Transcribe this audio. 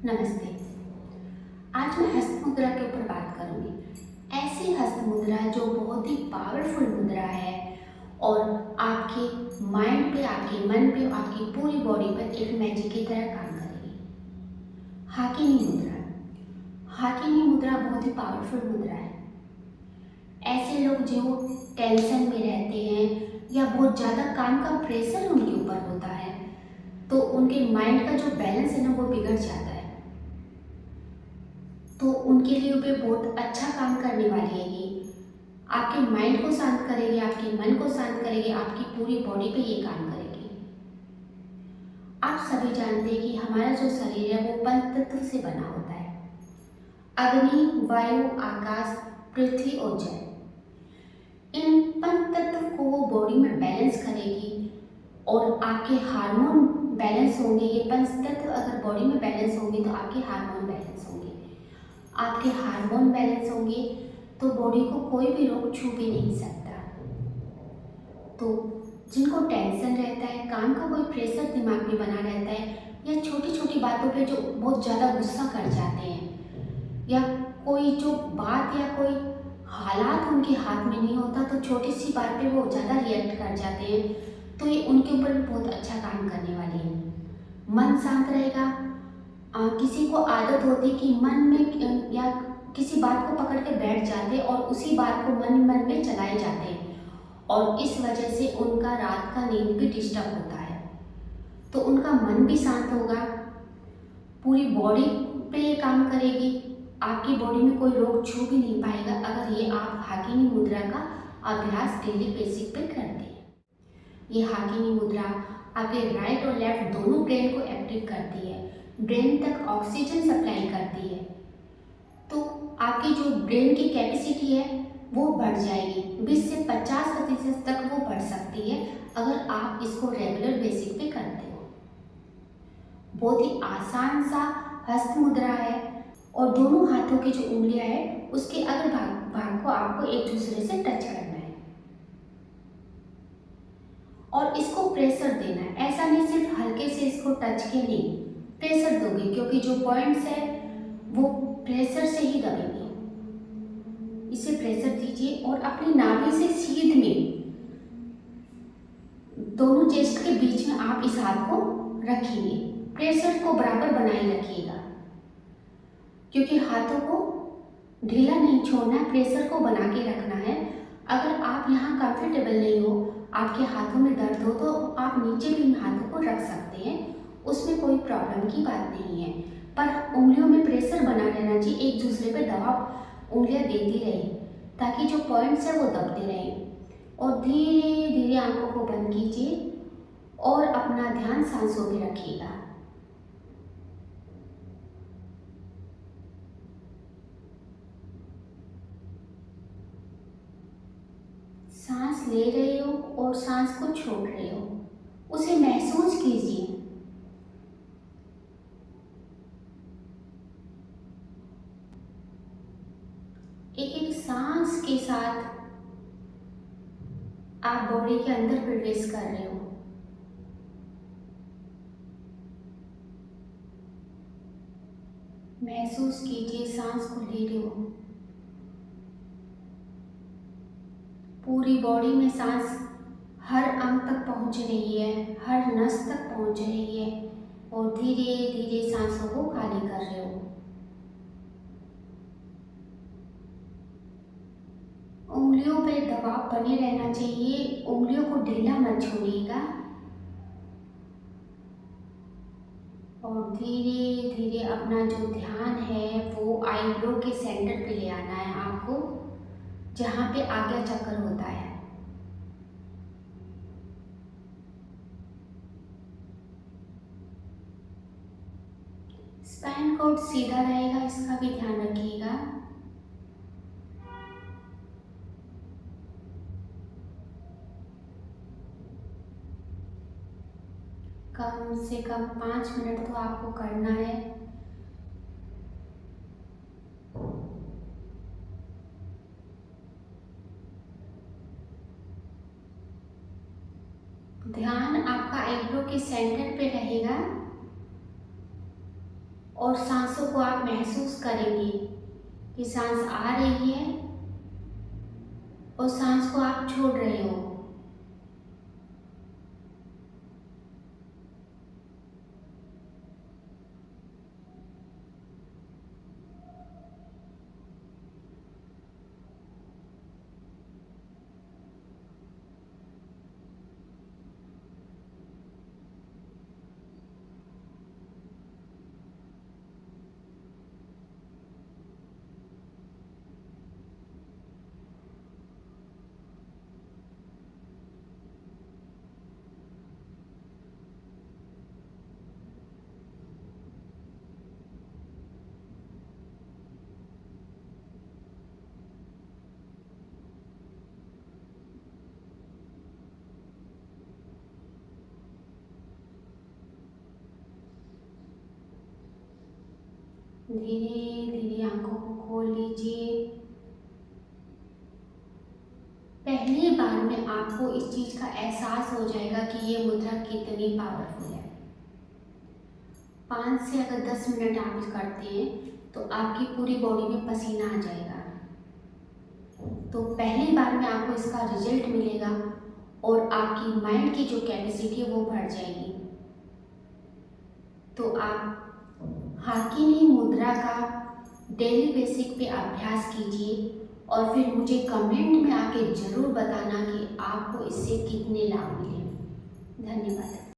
नमस्ते। आज मैं हस्त मुद्रा के ऊपर बात करूंगी। ऐसी हस्त मुद्रा जो बहुत ही पावरफुल मुद्रा है और आपके माइंड पे, आपके मन पे, आपकी पूरी बॉडी पर एक मैजिक की तरह काम करेगी। हाकिनी मुद्रा। हाकिनी मुद्रा बहुत ही पावरफुल मुद्रा है। ऐसे लोग जो टेंशन में रहते हैं या बहुत ज़्यादा काम का प्रेशर उनके ऊपर होता है, तो उनके माइंड का जो बैलेंस है ना, वो बिगड़ जाता है। तो उनके लिए भी बहुत अच्छा काम करने वाली है ये। आपके माइंड को शांत करेगी, आपके मन को शांत करेगी, आपकी पूरी बॉडी पे ये काम करेगी। आप सभी जानते हैं कि हमारा जो शरीर है वो पंच तत्व से बना होता है। अग्नि, वायु, आकाश, पृथ्वी और जल। इन पंच तत्व को वो बॉडी में बैलेंस करेगी और आपके हार्मोन बैलेंस होंगे। ये पंच तत्व अगर बॉडी में बैलेंस होंगे तो आपके हार्मोन बैलेंस होंगे। आपके हार्मोन बैलेंस होंगे तो बॉडी को कोई भी रोग छू भी नहीं सकता। तो जिनको टेंशन रहता है, काम का कोई प्रेशर दिमाग में बना रहता है, या छोटी छोटी बातों पे जो बहुत ज़्यादा गुस्सा कर जाते हैं, या कोई जो बात या कोई हालात उनके हाथ में नहीं होता तो छोटी सी बात पे वो ज़्यादा रिएक्ट कर जाते हैं, तो ये उनके ऊपर भी बहुत अच्छा काम करने वाली है। मन शांत रहेगा। किसी को आदत होती कि मन में या किसी बात को पकड़ के बैठ जाते और उसी बात को मन मन में चलाए जाते हैं, और इस वजह से उनका रात का नींद भी डिस्टर्ब होता है। तो उनका मन भी शांत होगा, पूरी बॉडी पे ये काम करेगी। आपकी बॉडी में कोई रोग छू भी नहीं पाएगा अगर ये आप हाकिनी मुद्रा का अभ्यास डेली बेसिक पे करते हैं। ये हाकिनी मुद्रा आपके राइट और लेफ्ट दोनों ब्रेन को एक्टिव करती है, ब्रेन तक ऑक्सीजन सप्लाई करती है। तो आपकी जो ब्रेन की कैपेसिटी है वो बढ़ जाएगी, 20 से 50% तक वो बढ़ सकती है अगर आप इसको रेगुलर बेसिक पे करते हो। बहुत ही आसान सा हस्त मुद्रा है और दोनों हाथों की जो उंगलियां है उसके अगर भाग को आपको एक दूसरे से टच करना है और इसको प्रेशर देना है। ऐसा नहीं सिर्फ हल्के से इसको टच के नहीं, प्रेशर दोगे, क्योंकि जो पॉइंट्स है वो प्रेशर से ही दबेंगे। इसे प्रेशर दीजिए और अपनी नाभि से सीध में दोनों चेस्ट के बीच में आप इस हाथ को रखिए। प्रेशर को बराबर बनाए रखिएगा, क्योंकि हाथों को ढीला नहीं छोड़ना है, प्रेशर को बना के रखना है। अगर आप यहाँ कंफर्टेबल नहीं हो, आपके हाथों में दर्द हो, तो आप नीचे भी इन हाथों को रख सकते हैं, उसमें कोई प्रॉब्लम की बात नहीं है। पर उंगलियों में प्रेशर बना रहना चाहिए, एक दूसरे पे दबाव उंगलियां देती रहे ताकि जो पॉइंट्स है वो दबते रहें। और धीरे धीरे आंखों को बंद कीजिए और अपना ध्यान सांसों पे रखिएगा। सांस ले रहे हो और सांस को छोड़ रहे हो, उसे महसूस कीजिए। एक एक सांस के साथ आप बॉडी के अंदर प्रवेश कर रहे हो। महसूस कीजिए सांस को ले रहे हो, पूरी बॉडी में सांस हर अंग तक पहुंच रही है, हर नस तक पहुंच रही है, और धीरे धीरे सांसों को खाली कर रहे हो। उंगलियों पे दबाव बने रहना चाहिए, उंगलियों को ढीला मत छोड़िएगा, और धीरे धीरे अपना जो ध्यान है वो आईब्रो के सेंटर पे ले आना है आपको, जहाँ पे आज्ञा चक्र होता है। स्पाइन कोड सीधा रहेगा, इसका भी ध्यान रखिएगा। कम से कम 5 मिनट तो आपको करना है। तो ध्यान आपका आईब्रो के सेंटर पे रहेगा, और धीरे धीरे सांसों को खाली कर रहे हो। उंगलियों पे दबाव बने रहना चाहिए, उंगलियों को ढीला मत छोड़िएगा, क्योंकि हाथ में जो सांस है वो हर अंग तक पहुंच रही है, हर नस तक पहुंच रही है, और धीरे धीरे सांसों को खाली कर रहे हो। और सांसों को आप महसूस करेंगे कि सांस आ रही है और सांस को आप छोड़ रहे हो। धीरे धीरे आंखों को खोल लीजिए। पहली बार में आपको इस चीज़ का एहसास हो जाएगा कि ये मुद्रा कितनी पावरफुल है। 5 से अगर 10 मिनट आप करते हैं तो आपकी पूरी बॉडी में पसीना आ जाएगा। तो पहली बार में आपको इसका रिजल्ट मिलेगा और आपकी माइंड की जो कैपेसिटी है वो बढ़ जाएगी। तो आप हाकिनी मुद्रा का डेली बेसिक पे अभ्यास कीजिए और फिर मुझे कमेंट में आके ज़रूर बताना कि आपको इससे कितने लाभ मिले। धन्यवाद।